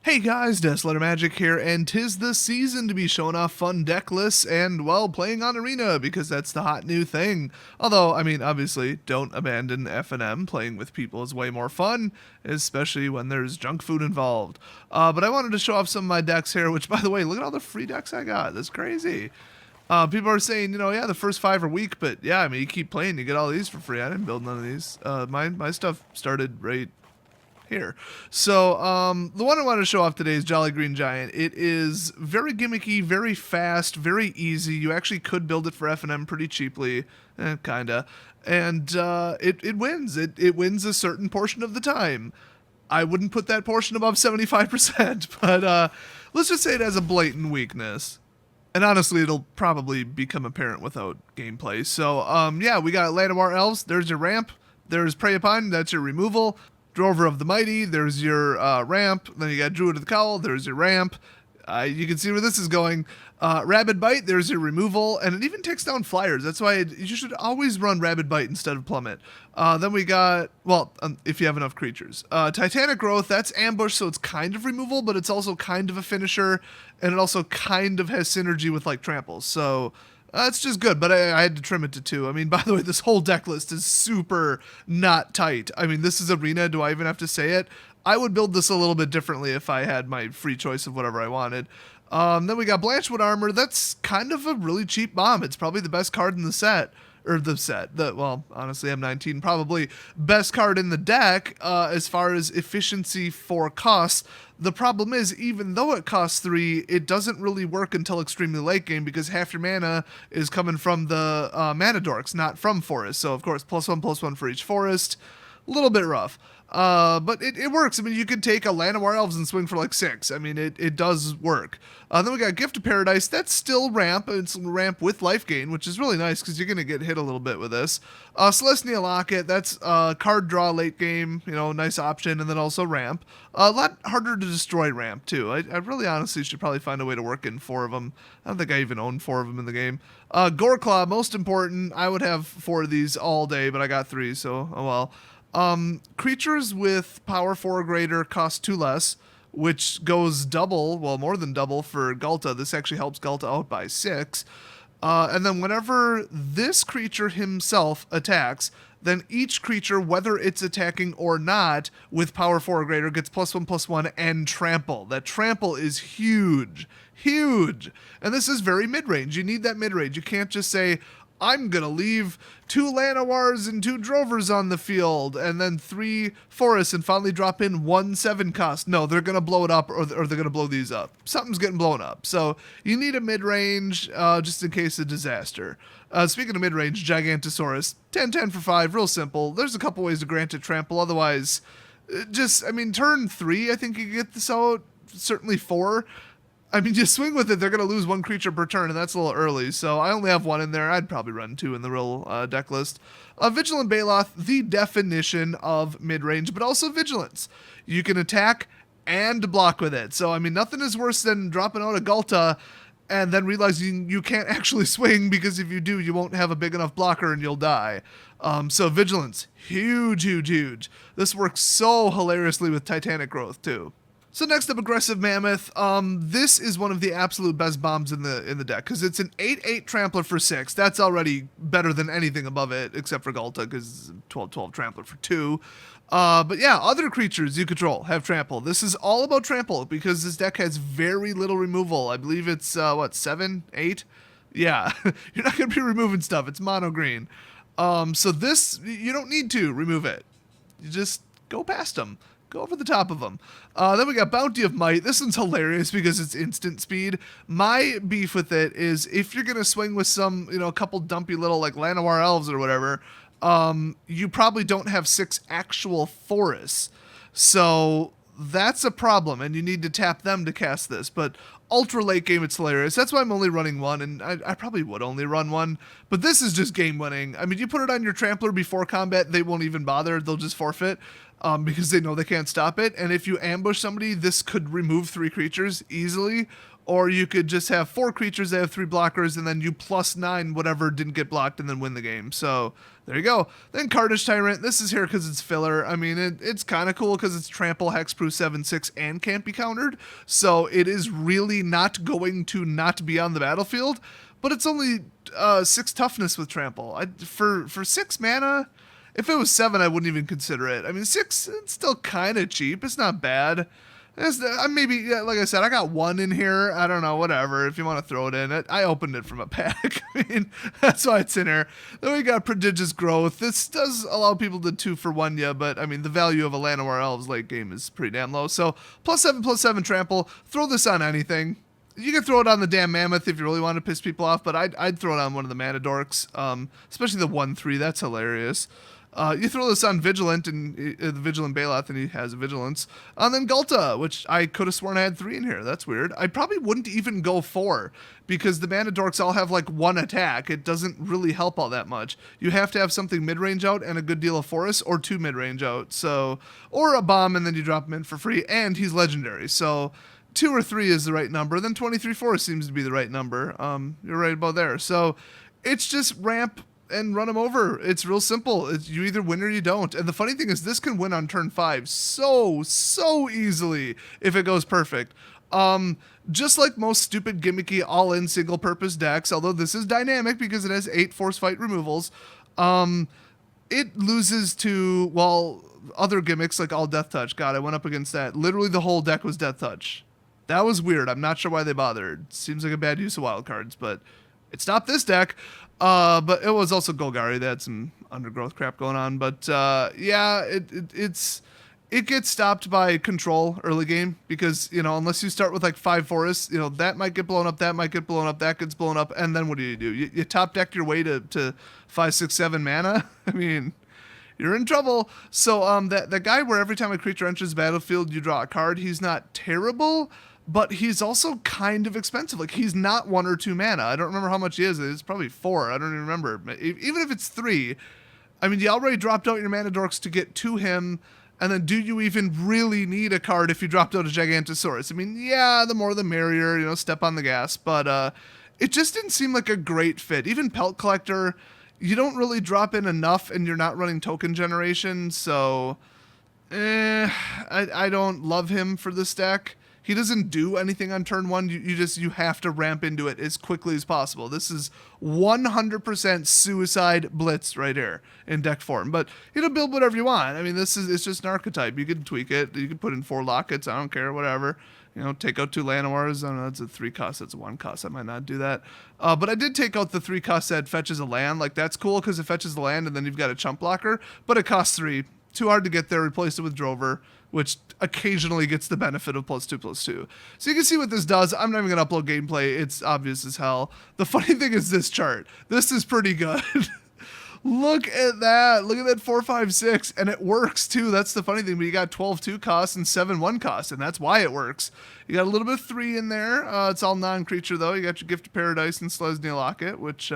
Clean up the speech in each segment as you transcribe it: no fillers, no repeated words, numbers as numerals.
Hey guys, Desletter Magic here, and 'tis the season to be showing off fun deck lists and, well, playing on Arena, because that's the hot new thing. Although, I mean, obviously, don't abandon F&M, playing with people is way more fun, especially when there's junk food involved. But I wanted to show off some of my decks here, which, by the way, look at all the free decks I got, that's crazy. People are saying, yeah, the first 5 are weak, but yeah, I mean, you keep playing, you get all these for free. I didn't build none of these. My stuff started right here. So the one I want to show off today is Jolly Green Giant. It is very gimmicky, very fast, very easy. You actually could build it for F&M pretty cheaply, kinda, and it wins. It wins a certain portion of the time. I wouldn't put that portion above 75%, but let's just say it has a blatant weakness. And honestly, it'll probably become apparent without gameplay. So, yeah, we got Llanowar Elves. There's your ramp. There's Prey Upon. That's your removal. Drover of the Mighty, there's your ramp. Then you got Druid of the Cowl, there's your ramp. You can see where this is going. Rabid Bite, there's your removal, and it even takes down flyers. That's why you should always run Rabid Bite instead of Plummet. Then we got, well, if you have enough creatures. Titanic Growth, that's ambush, so it's kind of removal, but it's also kind of a finisher, and it also kind of has synergy with, like, Trample. So it's just good, but I had to trim it to 2. I mean, by the way, this whole deck list is super not tight. I mean, this is Arena. Do I even have to say it? I would build this a little bit differently if I had my free choice of whatever I wanted. Then we got Blanchwood Armor. That's kind of a really cheap bomb. It's probably the best card in the set. Well, honestly, M19 probably best card in the deck as far as efficiency for costs. The problem is, even though it costs 3, it doesn't really work until extremely late game because half your mana is coming from the mana dorks, not from forest. So, of course, +1/+1 for each forest. A little bit rough. But it works. I mean, you could take a Llanowar Elves and swing for like 6. I mean, it does work. Then we got Gift of Paradise. That's still ramp. It's ramp with life gain, which is really nice because you're going to get hit a little bit with this. Celestial Locket. That's card draw late game. Nice option. And then also ramp. A lot harder to destroy ramp, too. I really honestly should probably find a way to work in 4 of them. I don't think I even own 4 of them in the game. Goreclaw, most important. I would have 4 of these all day, but I got 3, so oh well. Creatures with power 4 or greater cost 2 less, which goes double, well, more than double for Ghalta. This actually helps Ghalta out by 6. And then whenever this creature himself attacks, then each creature, whether it's attacking or not, with power 4 or greater, gets +1/+1 and trample. That trample is huge. Huge. And this is very mid-range. You need that mid-range. You can't just say, I'm going to leave 2 Llanowars and 2 Drovers on the field, and then 3 forests, and finally drop in 1 7 cost. No, they're going to blow it up, or they're going to blow these up. Something's getting blown up. So you need a mid-range, just in case of disaster. Speaking of mid-range, Gigantosaurus, 10/10 for 5, real simple. There's a couple ways to grant it trample. Otherwise, turn 3, I think you get this out. Certainly 4. I mean, just swing with it, they're going to lose 1 creature per turn, and that's a little early, so I only have 1 in there. I'd probably run 2 in the real deck list. Vigilant Baloth, the definition of mid-range, but also vigilance. You can attack and block with it, so, I mean, nothing is worse than dropping out a Ghalta and then realizing you can't actually swing, because if you do, you won't have a big enough blocker and you'll die. So vigilance, huge, huge, huge. This works so hilariously with Titanic Growth, too. So next up, Aggressive Mammoth. This is one of the absolute best bombs in the deck, because it's an 8/8 Trampler for 6. That's already better than anything above it, except for Ghalta, because 12/12 Trampler for 2. But yeah, other creatures you control have Trample. This is all about Trample, because this deck has very little removal. I believe it's, 7, 8? Yeah, you're not going to be removing stuff. It's mono green. So this, you don't need to remove it. You just go past them. Go over the top of them. Then we got Bounty of Might. This one's hilarious because it's instant speed. My beef with it is if you're going to swing with some, a couple dumpy little like Llanowar Elves or whatever, you probably don't have 6 actual forests. So that's a problem, and you need to tap them to cast this. But ultra late game, it's hilarious. That's why I'm only running one, and I probably would only run one. But this is just game winning. I mean, you put it on your trampler before combat, they won't even bother. They'll just forfeit because they know they can't stop it. And if you ambush somebody, this could remove 3 creatures easily. Or you could just have 4 creatures that have 3 blockers, and then you +9 whatever didn't get blocked, and then win the game. So there you go. Then Carnage Tyrant. This is here because it's filler. I mean, it's kind of cool because it's trample, hexproof, 7/6, and can't be countered. So it is really not going to not be on the battlefield. But it's only 6 toughness with trample. For 6 mana, if it was 7, I wouldn't even consider it. I mean, 6, it's still kind of cheap. It's not bad. Maybe, like I said, I got 1 in here. I don't know, whatever. If you want to throw it in, I opened it from a pack. I mean, that's why it's in here. Then we got Prodigious Growth. This does allow people to 2-for-1 you, but I mean, the value of a Llanowar Elves late game is pretty damn low. So +7/+7 trample. Throw this on anything. You can throw it on the damn Mammoth if you really want to piss people off, but I'd throw it on one of the Mana Dorks, especially the 1/3. That's hilarious. You throw this on Vigilant, and the Vigilant Baloth, and he has a Vigilance. And then Gulta, which I could have sworn I had 3 in here. That's weird. I probably wouldn't even go 4, because the Mana Dorks all have like 1 attack. It doesn't really help all that much. You have to have something mid-range out and a good deal of Forest, or 2 mid-range out. So, or a bomb, and then you drop him in for free, and he's legendary. So 2 or 3 is the right number. Then 23 Forest seems to be the right number. You're right about there. So it's just ramp and run them over. It's real simple. You either win or you don't. And the funny thing is, this can win on turn 5 so easily if it goes perfect. Just like most stupid gimmicky all-in single-purpose decks, although this is dynamic because it has 8 force fight removals, it loses to, well, other gimmicks like all Death Touch. God, I went up against that. Literally the whole deck was Death Touch. That was weird. I'm not sure why they bothered. Seems like a bad use of wild cards, but it stopped this deck. But it was also Golgari. They had some undergrowth crap going on. But yeah, it gets stopped by control early game because, you know, unless you start with like 5 forests, you know, that might get blown up, that might get blown up, that gets blown up, and then what do? You top deck your way to 5, 6, 7 mana? I mean, you're in trouble. So that guy where every time a creature enters the battlefield, you draw a card, he's not terrible, but he's also kind of expensive. Like, he's not 1 or 2 mana. I don't remember how much he is. It's probably 4. I don't even remember. Even if it's 3, I mean, you already dropped out your Mana Dorks to get to him, and then do you even really need a card if you dropped out a Gigantosaurus? I mean, yeah, the more the merrier, you know, step on the gas, but it just didn't seem like a great fit. Even Pelt Collector, you don't really drop in enough, and you're not running token generation, so I don't love him for this deck. He doesn't do anything on turn 1. You have to ramp into it as quickly as possible. This is 100% suicide blitz right here in deck form. But you know, build whatever you want. I mean, it's just an archetype. You can tweak it. You can put in 4 lockets. I don't care, whatever. You know, take out 2 Llanowars. I don't know, that's a 3 cost. That's a 1 cost. I might not do that. But I did take out the 3 cost that fetches a land. Like, that's cool because it fetches the land and then you've got a chump blocker. But it costs 3. Too hard to get there. Replace it with Drover, which occasionally gets the benefit of +2/+2. So you can see what this does. I'm not even going to upload gameplay. It's obvious as hell. The funny thing is this chart. This is pretty good. Look at that. Look at that 4, 5, 6. And it works too. That's the funny thing. But you got 12 2 costs and 7 1 costs. And that's why it works. You got a little bit of 3 in there. It's all non-creature though. You got your Gift of Paradise and Selesnya Locket, which...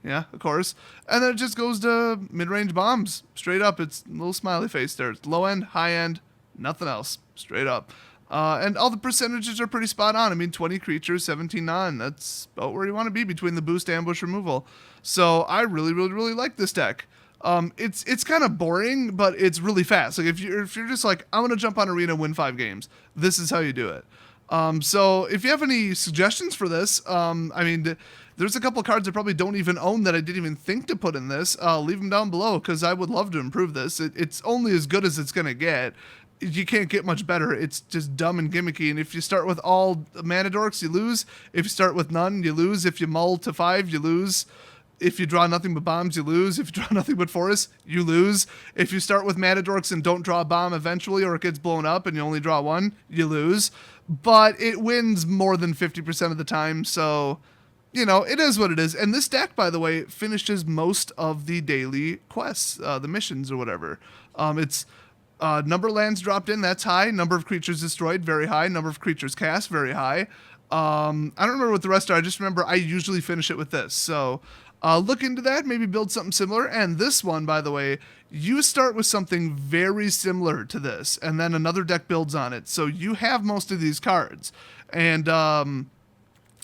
yeah, of course. And then it just goes to mid-range bombs. Straight up, it's a little smiley face there. It's low end, high end, nothing else. Straight up. And all the percentages are pretty spot on. I mean, 20 creatures, 17 non. That's about where you want to be between the boost, ambush, removal. So I really like this deck. It's kind of boring, but it's really fast. Like if you're just like, I'm gonna jump on Arena, win 5 games, this is how you do it. So if you have any suggestions for this, I mean, there's a couple cards I probably don't even own that I didn't even think to put in this. Leave them down below because I would love to improve this. It's only as good as it's going to get. You can't get much better. It's just dumb and gimmicky. And if you start with all Mana Dorks, you lose. If you start with none, you lose. If you mull to 5, you lose. If you draw nothing but bombs, you lose. If you draw nothing but forests, you lose. If you start with Mana Dorks and don't draw a bomb eventually, or it gets blown up and you only draw 1, you lose. But it wins more than 50% of the time, so... you know, it is what it is. And this deck, by the way, finishes most of the daily quests, the missions or whatever. It's Number of lands dropped in, that's high. Number of creatures destroyed, very high. Number of creatures cast, very high. I don't remember what the rest are. I just remember I usually finish it with this. So look into that, maybe build something similar. And this one, by the way, you start with something very similar to this, and then another deck builds on it. So you have most of these cards. And,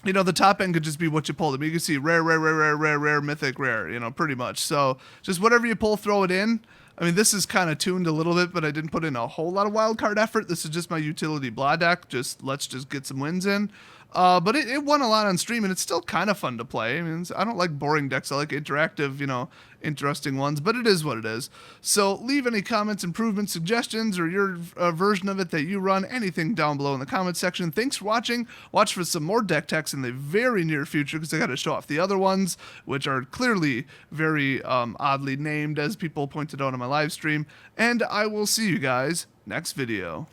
you know, the top end could just be what you pull. I mean, you can see rare, rare, rare, rare, rare, rare, mythic, rare, you know, pretty much. So just whatever you pull, throw it in. I mean, this is kind of tuned a little bit, but I didn't put in a whole lot of wildcard effort. This is just my utility blah deck. Let's just get some wins in. But it won a lot on stream, and it's still kind of fun to play. I mean, I don't like boring decks. I like interactive, you know, interesting ones, but it is what it is. So leave any comments, improvements, suggestions, or your version of it that you run, anything down below in the comment section. Thanks for watching. Watch for some more deck techs in the very near future, because I got to show off the other ones, which are clearly very oddly named, as people pointed out on my live stream. And I will see you guys next video.